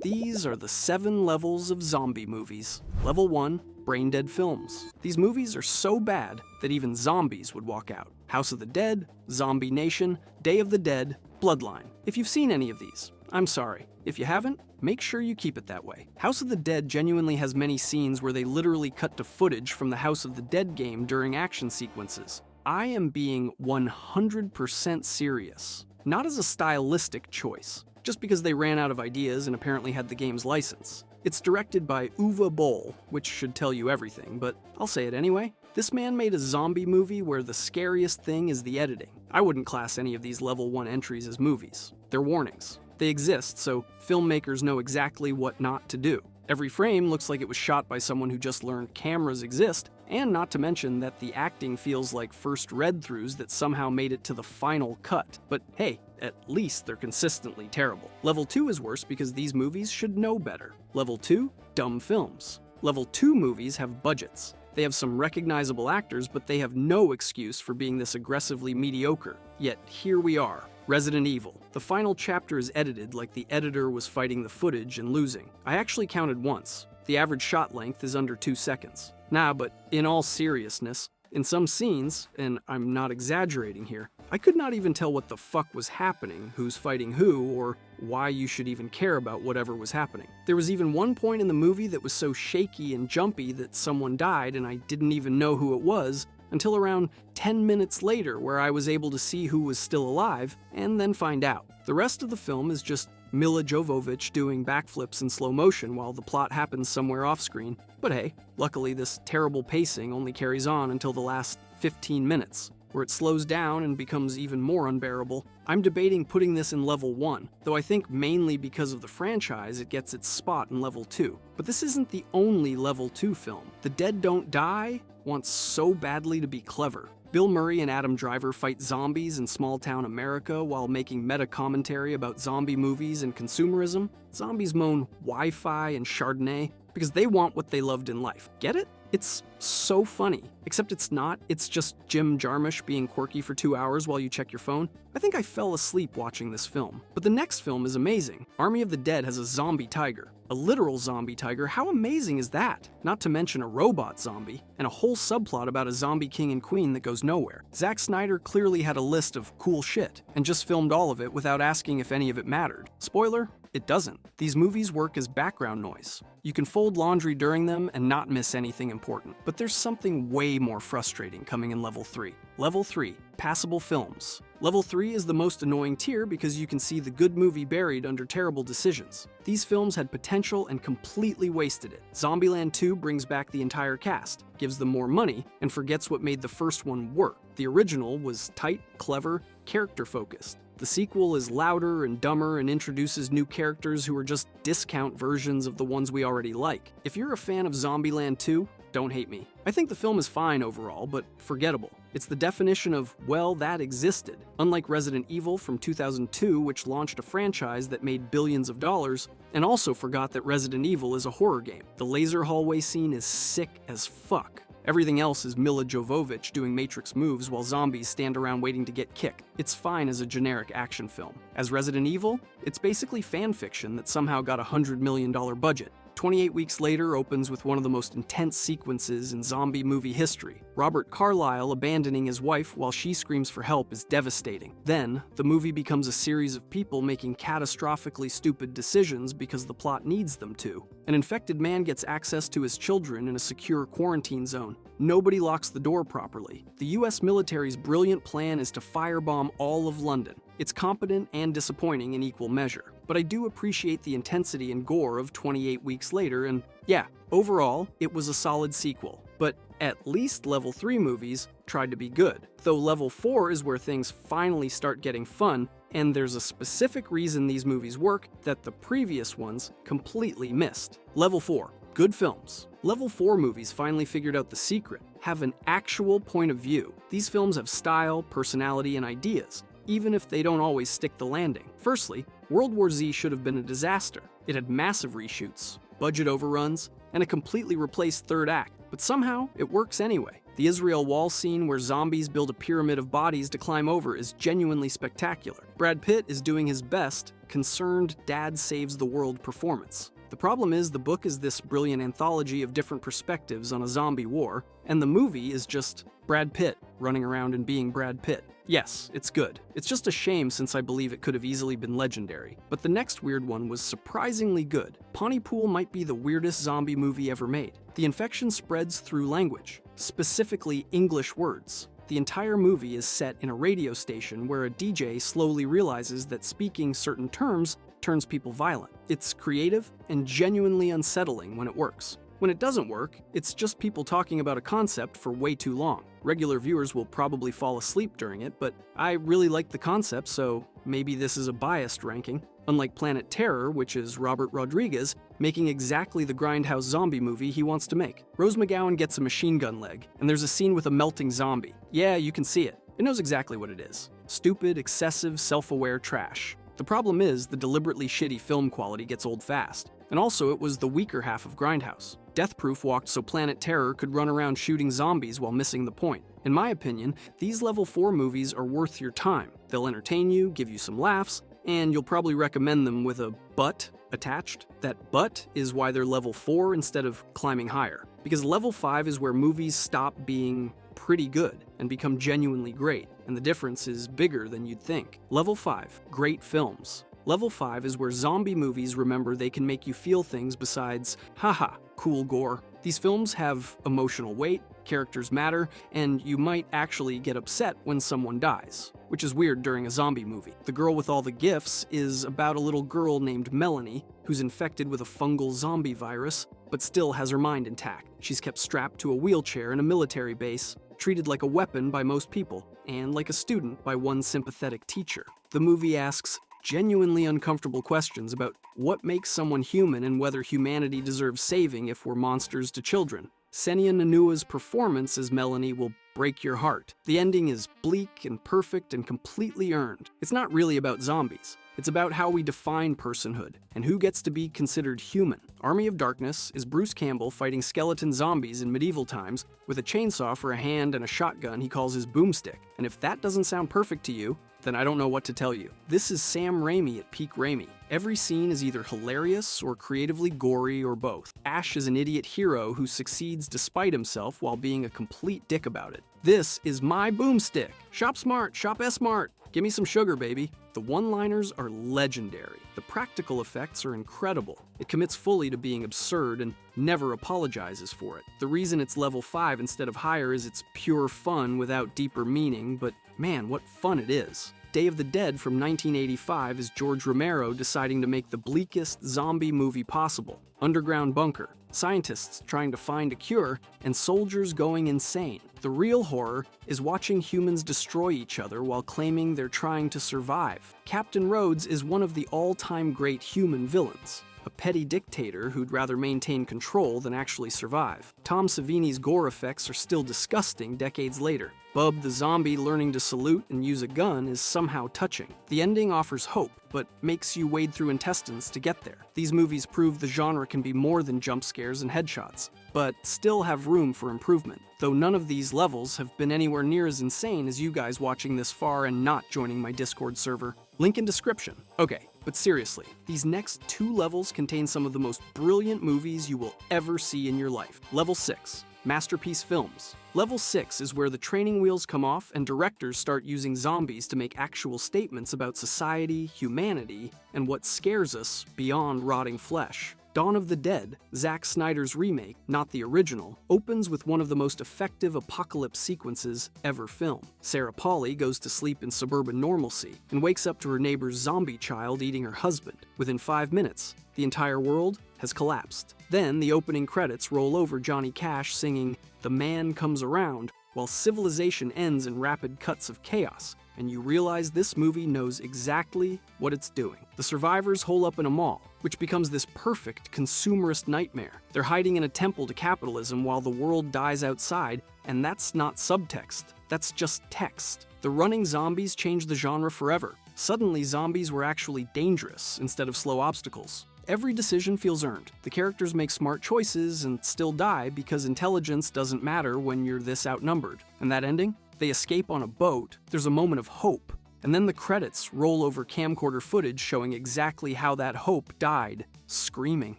These are the 7 levels of zombie movies. Level 1, Brain Dead Films. These movies are so bad that even zombies would walk out. House of the Dead, Zombie Nation, Day of the Dead, Bloodline. If you've seen any of these, I'm sorry. If you haven't, make sure you keep it that way. House of the Dead genuinely has many scenes where they literally cut to footage from the House of the Dead game during action sequences. I am being 100% serious. Not as a stylistic choice, just because they ran out of ideas and apparently had the game's license. It's directed by Uwe Boll, which should tell you everything, but I'll say it anyway. This man made a zombie movie where the scariest thing is the editing. I wouldn't class any of these level 1 entries as movies. They're warnings. They exist, so filmmakers know exactly what not to do. Every frame looks like it was shot by someone who just learned cameras exist, and not to mention that the acting feels like first read-throughs that somehow made it to the final cut. But hey, at least they're consistently terrible. Level 2 is worse because these movies should know better. Level 2, dumb films. Level 2 movies have budgets. They have some recognizable actors, but they have no excuse for being this aggressively mediocre. Yet here we are. Resident Evil. The final chapter is edited like the editor was fighting the footage and losing. I actually counted once. The average shot length is under 2 seconds. Nah, but in all seriousness, in some scenes, and I'm not exaggerating here, I could not even tell what the fuck was happening, who's fighting who, or why you should even care about whatever was happening. There was even one point in the movie that was so shaky and jumpy that someone died and I didn't even know who it was, until around 10 minutes later where I was able to see who was still alive and then find out. The rest of the film is just Milla Jovovich doing backflips in slow motion while the plot happens somewhere off screen. But hey, luckily this terrible pacing only carries on until the last 15 minutes, where it slows down and becomes even more unbearable. I'm debating putting this in level 1, though I think mainly because of the franchise it gets its spot in level 2. But this isn't the only level 2 film. The Dead Don't Die wants so badly to be clever. Bill Murray and Adam Driver fight zombies in small-town America while making meta-commentary about zombie movies and consumerism. Zombies moan Wi-Fi and Chardonnay because they want what they loved in life. Get it? It's so funny. Except it's not. It's just Jim Jarmusch being quirky for 2 hours while you check your phone. I think I fell asleep watching this film. But the next film is amazing. Army of the Dead has a zombie tiger. A literal zombie tiger. How amazing is that? Not to mention a robot zombie, and a whole subplot about a zombie king and queen that goes nowhere. Zack Snyder clearly had a list of cool shit, and just filmed all of it without asking if any of it mattered. Spoiler? It doesn't. These movies work as background noise. You can fold laundry during them and not miss anything important. But there's something way more frustrating coming in Level 3. Level 3, passable films. Level 3 is the most annoying tier because you can see the good movie buried under terrible decisions. These films had potential and completely wasted it. Zombieland 2 brings back the entire cast, gives them more money, and forgets what made the first one work. The original was tight, clever, character-focused. The sequel is louder and dumber and introduces new characters who are just discount versions of the ones we already like. If you're a fan of Zombieland 2, don't hate me. I think the film is fine overall, but forgettable. It's the definition of, well, that existed. Unlike Resident Evil from 2002, which launched a franchise that made billions of dollars, and also forgot that Resident Evil is a horror game. The laser hallway scene is sick as fuck. Everything else is Milla Jovovich doing Matrix moves while zombies stand around waiting to get kicked. It's fine as a generic action film. As Resident Evil, it's basically fan fiction that somehow got a $100 million budget. 28 Weeks Later opens with one of the most intense sequences in zombie movie history. Robert Carlyle abandoning his wife while she screams for help is devastating. Then, the movie becomes a series of people making catastrophically stupid decisions because the plot needs them to. An infected man gets access to his children in a secure quarantine zone. Nobody locks the door properly. The US military's brilliant plan is to firebomb all of London. It's competent and disappointing in equal measure. But I do appreciate the intensity and gore of 28 Weeks Later, and yeah, overall, it was a solid sequel. But at least Level 3 movies tried to be good. Though Level 4 is where things finally start getting fun, and there's a specific reason these movies work that the previous ones completely missed. Level 4. Good films. Level 4 movies finally figured out the secret, have an actual point of view. These films have style, personality, and ideas, even if they don't always stick the landing. Firstly, World War Z should have been a disaster. It had massive reshoots, budget overruns, and a completely replaced third act, but somehow it works anyway. The Israel Wall scene where zombies build a pyramid of bodies to climb over is genuinely spectacular. Brad Pitt is doing his best, concerned dad saves the world performance. The problem is the book is this brilliant anthology of different perspectives on a zombie war, and the movie is just Brad Pitt running around and being Brad Pitt. Yes, it's good. It's just a shame since I believe it could have easily been legendary. But the next weird one was surprisingly good. Pontypool might be the weirdest zombie movie ever made. The infection spreads through language, specifically English words. The entire movie is set in a radio station where a DJ slowly realizes that speaking certain terms turns people violent. It's creative and genuinely unsettling when it works. When it doesn't work, it's just people talking about a concept for way too long. Regular viewers will probably fall asleep during it, but I really like the concept, so maybe this is a biased ranking. Unlike Planet Terror, which is Robert Rodriguez making exactly the grindhouse zombie movie he wants to make. Rose McGowan gets a machine gun leg, and there's a scene with a melting zombie. Yeah, you can see it. It knows exactly what it is. Stupid, excessive, self-aware trash. The problem is, the deliberately shitty film quality gets old fast. And also, it was the weaker half of Grindhouse. Death Proof walked so Planet Terror could run around shooting zombies while missing the point. In my opinion, these Level 4 movies are worth your time. They'll entertain you, give you some laughs, and you'll probably recommend them with a but attached. That but is why they're Level 4 instead of climbing higher. Because Level 5 is where movies stop being pretty good and become genuinely great, and the difference is bigger than you'd think. Level 5, great films. Level 5 is where zombie movies remember they can make you feel things besides, haha, cool gore. These films have emotional weight, characters matter, and you might actually get upset when someone dies, which is weird during a zombie movie. The Girl with All the Gifts is about a little girl named Melanie who's infected with a fungal zombie virus, but still has her mind intact. She's kept strapped to a wheelchair in a military base, treated like a weapon by most people, and like a student by one sympathetic teacher. The movie asks genuinely uncomfortable questions about what makes someone human and whether humanity deserves saving if we're monsters to children. Senia Nanua's performance as Melanie will break your heart. The ending is bleak and perfect and completely earned. It's not really about zombies. It's about how we define personhood and who gets to be considered human. Army of Darkness is Bruce Campbell fighting skeleton zombies in medieval times with a chainsaw for a hand and a shotgun he calls his boomstick. And if that doesn't sound perfect to you, then I don't know what to tell you. This is Sam Raimi at peak Raimi. Every scene is either hilarious or creatively gory or both. Ash is an idiot hero who succeeds despite himself while being a complete dick about it. This is my boomstick. Shop smart, shop S-Mart. Give me some sugar, baby. The one-liners are legendary. The practical effects are incredible. It commits fully to being absurd and never apologizes for it. The reason it's level 5 instead of higher is it's pure fun without deeper meaning, but man, what fun it is. Day of the Dead from 1985 is George Romero deciding to make the bleakest zombie movie possible. Underground bunker, scientists trying to find a cure, and soldiers going insane. The real horror is watching humans destroy each other while claiming they're trying to survive. Captain Rhodes is one of the all-time great human villains. A petty dictator who'd rather maintain control than actually survive. Tom Savini's gore effects are still disgusting decades later. Bub the zombie learning to salute and use a gun is somehow touching. The ending offers hope, but makes you wade through intestines to get there. These movies prove the genre can be more than jump scares and headshots, but still have room for improvement. Though none of these levels have been anywhere near as insane as you guys watching this far and not joining my Discord server. Link in description. Okay, but seriously, these next 2 levels contain some of the most brilliant movies you will ever see in your life. Level 6, Masterpiece Films. Level 6 is where the training wheels come off and directors start using zombies to make actual statements about society, humanity, and what scares us beyond rotting flesh. Dawn of the Dead, Zack Snyder's remake, not the original, opens with one of the most effective apocalypse sequences ever filmed. Sarah Polley goes to sleep in suburban normalcy and wakes up to her neighbor's zombie child eating her husband. Within 5 minutes, the entire world has collapsed. Then the opening credits roll over Johnny Cash singing "The Man Comes Around" while civilization ends in rapid cuts of chaos, and you realize this movie knows exactly what it's doing. The survivors hole up in a mall, which becomes this perfect consumerist nightmare. They're hiding in a temple to capitalism while the world dies outside, and that's not subtext, that's just text. The running zombies changed the genre forever. Suddenly, zombies were actually dangerous instead of slow obstacles. every decision feels earned. The characters make smart choices and still die because intelligence doesn't matter when you're this outnumbered. And that ending? They escape on a boat, there's a moment of hope, and then the credits roll over camcorder footage showing exactly how that hope died, screaming.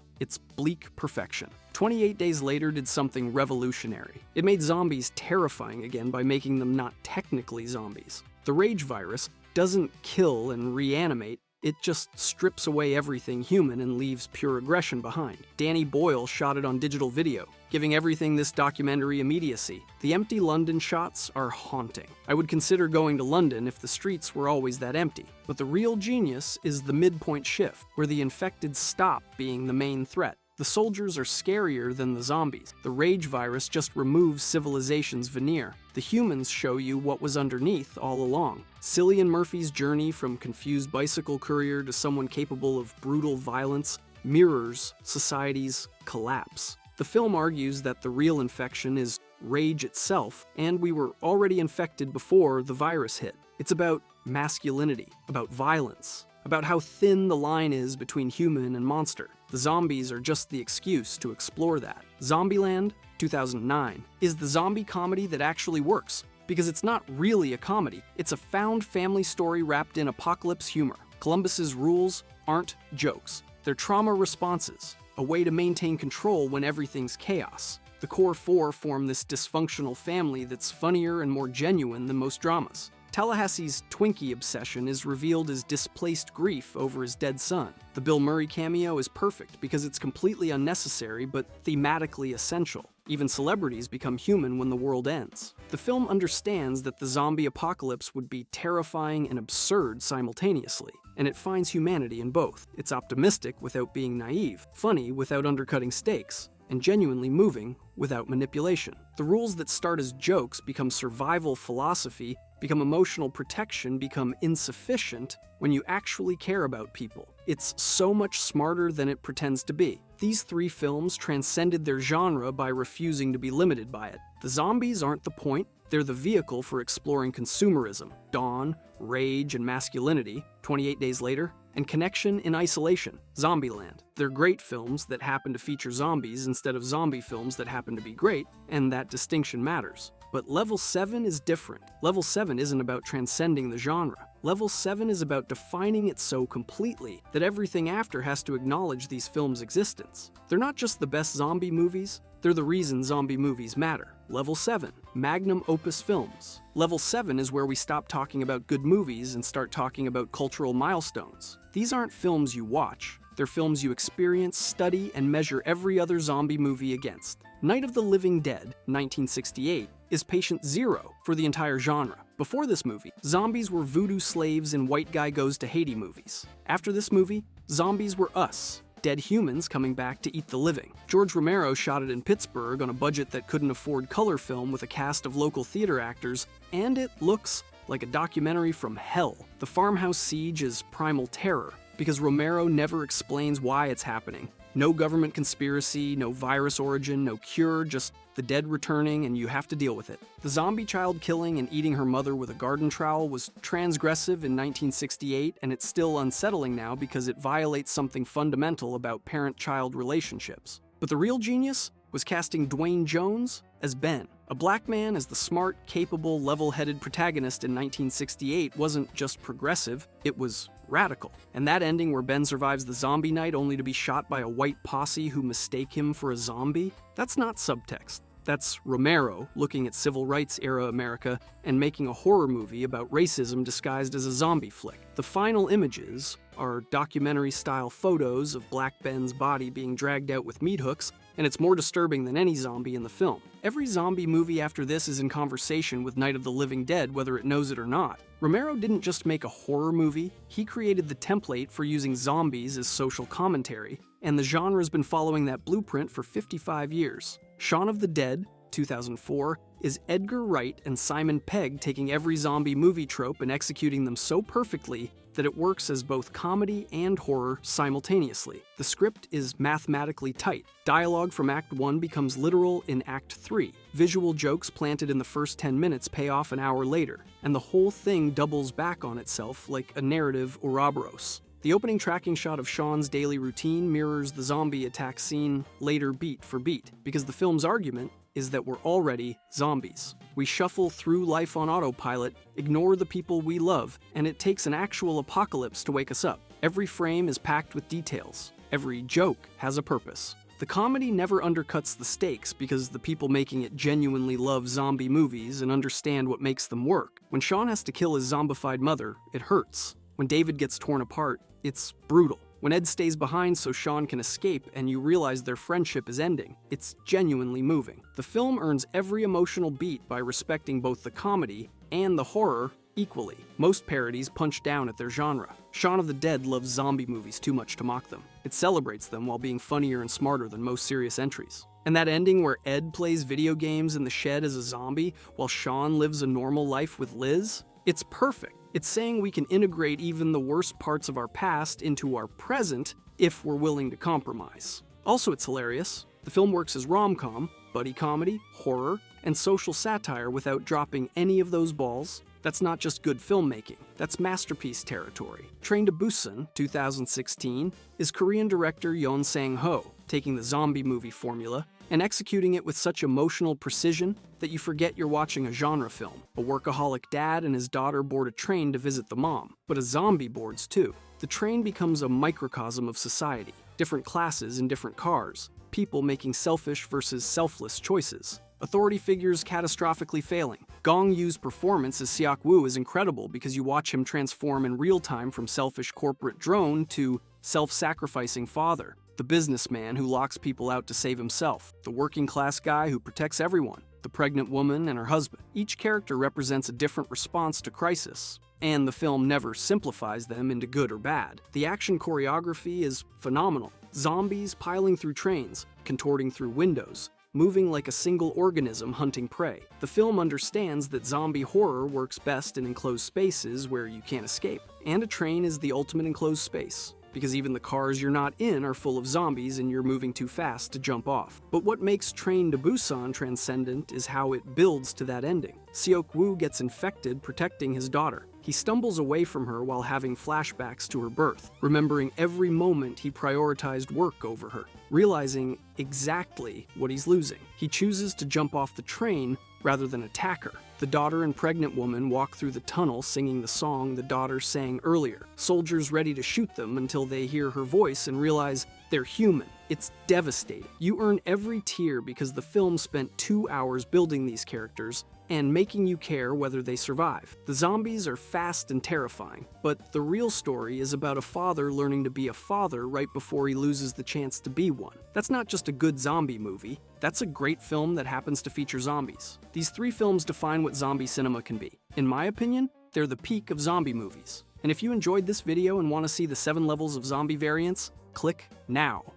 It's bleak perfection. 28 Days Later did something revolutionary. It made zombies terrifying again by making them not technically zombies. The rage virus doesn't kill and reanimate, it just strips away everything human and leaves pure aggression behind. Danny Boyle shot it on digital video, giving everything this documentary immediacy. The empty London shots are haunting. I would consider going to London if the streets were always that empty. But the real genius is the midpoint shift, where the infected stop being the main threat. The soldiers are scarier than the zombies. The rage virus just removes civilization's veneer. The humans show you what was underneath all along. Cillian Murphy's journey from confused bicycle courier to someone capable of brutal violence mirrors society's collapse. The film argues that the real infection is rage itself, and we were already infected before the virus hit. It's about masculinity, about violence, about how thin the line is between human and monster. The zombies are just the excuse to explore that. Zombieland, 2009, is the zombie comedy that actually works, because it's not really a comedy. It's a found family story wrapped in apocalypse humor. Columbus's rules aren't jokes. They're trauma responses, a way to maintain control when everything's chaos. The core four form this dysfunctional family that's funnier and more genuine than most dramas. Tallahassee's Twinkie obsession is revealed as displaced grief over his dead son. The Bill Murray cameo is perfect because it's completely unnecessary but thematically essential. Even celebrities become human when the world ends. The film understands that the zombie apocalypse would be terrifying and absurd simultaneously, and it finds humanity in both. It's optimistic without being naive, funny without undercutting stakes, and genuinely moving without manipulation. The rules that start as jokes become survival philosophy, become emotional protection, become insufficient when you actually care about people. It's so much smarter than it pretends to be. These three films transcended their genre by refusing to be limited by it. The zombies aren't the point, they're the vehicle for exploring consumerism, Dawn, Rage and Masculinity, 28 Days Later, and Connection in Isolation, Zombieland. They're great films that happen to feature zombies instead of zombie films that happen to be great, and that distinction matters. But Level 7 is different. Level 7 isn't about transcending the genre. Level 7 is about defining it so completely that everything after has to acknowledge these films' existence. They're not just the best zombie movies, they're the reason zombie movies matter. Level 7, Magnum Opus Films. Level 7 is where we stop talking about good movies and start talking about cultural milestones. These aren't films you watch, they're films you experience, study, and measure every other zombie movie against. Night of the Living Dead, 1968, is patient zero for the entire genre. Before this movie, zombies were voodoo slaves in White Guy Goes to Haiti movies. After this movie, zombies were us, dead humans coming back to eat the living. George Romero shot it in Pittsburgh on a budget that couldn't afford color film with a cast of local theater actors, and it looks like a documentary from hell. The farmhouse siege is primal terror, because Romero never explains why it's happening. No government conspiracy, no virus origin, no cure, just the dead returning and you have to deal with it. The zombie child killing and eating her mother with a garden trowel was transgressive in 1968, and it's still unsettling now because it violates something fundamental about parent-child relationships. But the real genius was casting Dwayne Jones as Ben. A black man as the smart, capable, level-headed protagonist in 1968 wasn't just progressive, it was radical. And that ending where Ben survives the zombie night only to be shot by a white posse who mistake him for a zombie, that's not subtext. That's Romero looking at civil rights era America and making a horror movie about racism disguised as a zombie flick. The final images are documentary-style photos of Black Ben's body being dragged out with meat hooks, and it's more disturbing than any zombie in the film. Every zombie movie after this is in conversation with Night of the Living Dead, whether it knows it or not. Romero didn't just make a horror movie, he created the template for using zombies as social commentary, and the genre's been following that blueprint for 55 years. Shaun of the Dead, 2004, is Edgar Wright and Simon Pegg taking every zombie movie trope and executing them so perfectly that it works as both comedy and horror simultaneously. The script is mathematically tight. Dialogue from Act 1 becomes literal in Act 3. Visual jokes planted in the first 10 minutes pay off an hour later, and the whole thing doubles back on itself like a narrative Ouroboros. The opening tracking shot of Sean's daily routine mirrors the zombie attack scene later beat for beat, because the film's argument is that we're already zombies. We shuffle through life on autopilot, ignore the people we love, and it takes an actual apocalypse to wake us up. Every frame is packed with details. Every joke has a purpose. The comedy never undercuts the stakes because the people making it genuinely love zombie movies and understand what makes them work. When Sean has to kill his zombified mother, it hurts. When David gets torn apart, it's brutal. When Ed stays behind so Sean can escape and you realize their friendship is ending, it's genuinely moving. The film earns every emotional beat by respecting both the comedy and the horror equally. Most parodies punch down at their genre. Shaun of the Dead loves zombie movies too much to mock them. It celebrates them while being funnier and smarter than most serious entries. And that ending where Ed plays video games in the shed as a zombie while Sean lives a normal life with Liz? It's perfect. It's saying we can integrate even the worst parts of our past into our present if we're willing to compromise. Also, it's hilarious. The film works as rom-com, buddy comedy, horror, and social satire without dropping any of those balls. That's not just good filmmaking, that's masterpiece territory. Train to Busan, 2016, is Korean director Yeon Sang-ho, taking the zombie movie formula and executing it with such emotional precision that you forget you're watching a genre film. A workaholic dad and his daughter board a train to visit the mom, but a zombie boards too. The train becomes a microcosm of society, different classes in different cars, people making selfish versus selfless choices, authority figures catastrophically failing. Gong Yoo's performance as Seok Woo is incredible because you watch him transform in real time from selfish corporate drone to self-sacrificing father, the businessman who locks people out to save himself, the working class guy who protects everyone, the pregnant woman and her husband. Each character represents a different response to crisis, and the film never simplifies them into good or bad. The action choreography is phenomenal. Zombies piling through trains, contorting through windows, moving like a single organism hunting prey. The film understands that zombie horror works best in enclosed spaces where you can't escape, and a train is the ultimate enclosed space, because even the cars you're not in are full of zombies and you're moving too fast to jump off. But what makes Train to Busan transcendent is how it builds to that ending. Seok Woo gets infected protecting his daughter. He stumbles away from her while having flashbacks to her birth, remembering every moment he prioritized work over her, realizing exactly what he's losing. He chooses to jump off the train rather than attack her. The daughter and pregnant woman walk through the tunnel singing the song the daughter sang earlier. Soldiers ready to shoot them until they hear her voice and realize they're human. It's devastating. You earn every tear because the film spent 2 hours building these characters and making you care whether they survive. The zombies are fast and terrifying, but the real story is about a father learning to be a father right before he loses the chance to be one. That's not just a good zombie movie, that's a great film that happens to feature zombies. These 3 films define what zombie cinema can be. In my opinion, they're the peak of zombie movies. And if you enjoyed this video and want to see the 7 levels of zombie variants, click now.